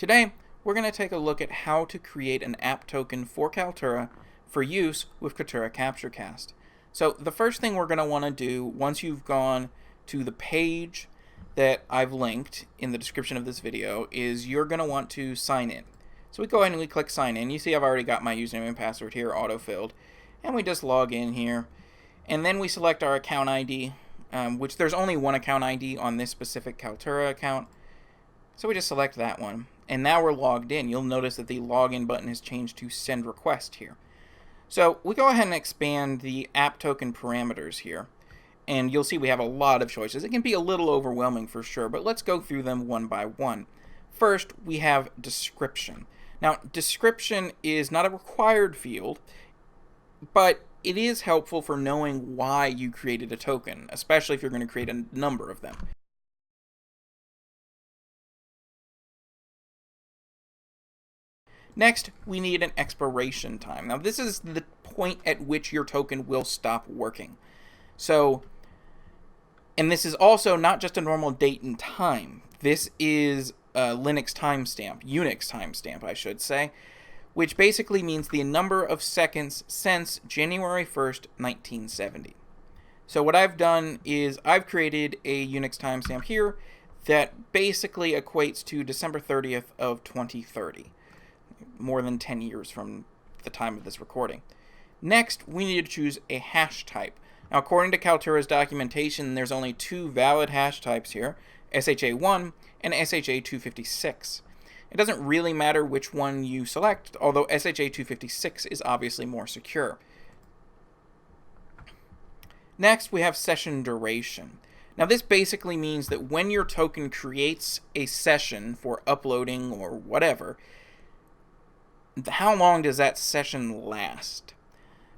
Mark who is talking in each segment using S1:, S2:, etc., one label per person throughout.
S1: Today, we're going to take a look at how to create an app token for Kaltura for use with Kaltura Capturecast. So the first thing we're going to want to do once you've gone to the page that I've linked in the description of this video is you're going to want to sign in. So we go ahead and we click sign in. You see I've already got my username and password here auto-filled. And we just log in here. And then we select our account ID, which there's only one account ID on this specific Kaltura account. So we just select that one. And now we're logged in. You'll notice that the login button has changed to send request here. So we go ahead and expand the app token parameters here. And you'll see we have a lot of choices. It can be a little overwhelming for sure, but let's go through them one by one. First, we have description. Now, description is not a required field, but it is helpful for knowing why you created a token, especially if you're going to create a number of them. Next, we need an expiration time. Now, this is the point at which your token will stop working. So, and this is also not just a normal date and time. This is a Linux timestamp, Unix timestamp, I should say, which basically means the number of seconds since January 1st, 1970. So what I've done is I've created a Unix timestamp here that basically equates to December 30th of 2030. More than 10 years from the time of this recording. Next, we need to choose a hash type. Now, according to Kaltura's documentation, there's only two valid hash types here, SHA-1 and SHA-256. It doesn't really matter which one you select, although SHA-256 is obviously more secure. Next, we have session duration. Now, this basically means that when your token creates a session for uploading or whatever, how long does that session last?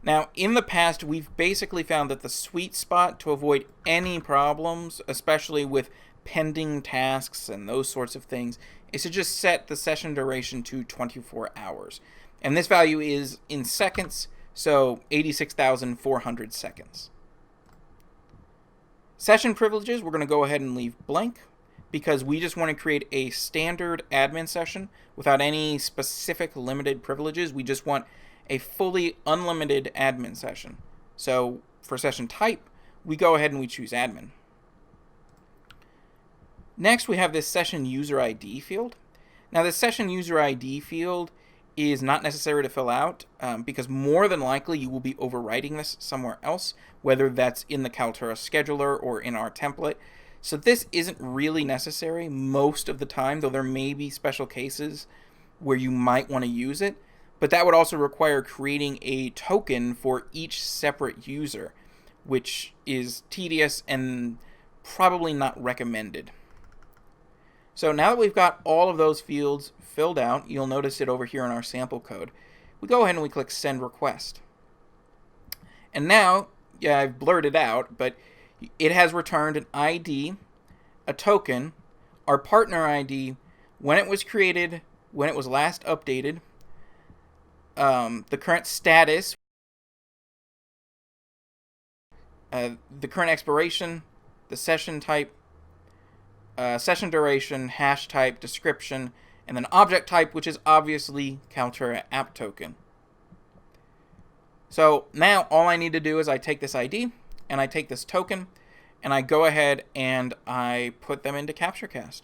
S1: Now, in the past, we've basically found that the sweet spot to avoid any problems, especially with pending tasks and those sorts of things, is to just set the session duration to 24 hours. And this value is in seconds, so 86,400 seconds. Session privileges, we're going to go ahead and leave blank, because we just want to create a standard admin session without any specific limited privileges. We just want a fully unlimited admin session. So for session type, we go ahead and we choose admin. Next, we have this session user ID field. Now, this session user ID field is not necessary to fill out because more than likely you will be overwriting this somewhere else, whether that's in the Kaltura scheduler or in our template. So this isn't really necessary most of the time, though there may be special cases where you might want to use it. But that would also require creating a token for each separate user, which is tedious and probably not recommended. So now that we've got all of those fields filled out, you'll notice it over here in our sample code. We go ahead and we click Send Request. And now, yeah, I've blurred it out, but it has returned an ID, a token, our partner ID, when it was created, when it was last updated, the current status, the current expiration, the session type, session duration, hash type, description, and then object type, which is obviously Kaltura app token. So now all I need to do is I take this ID and I take this token and I go ahead and I put them into Capturecast.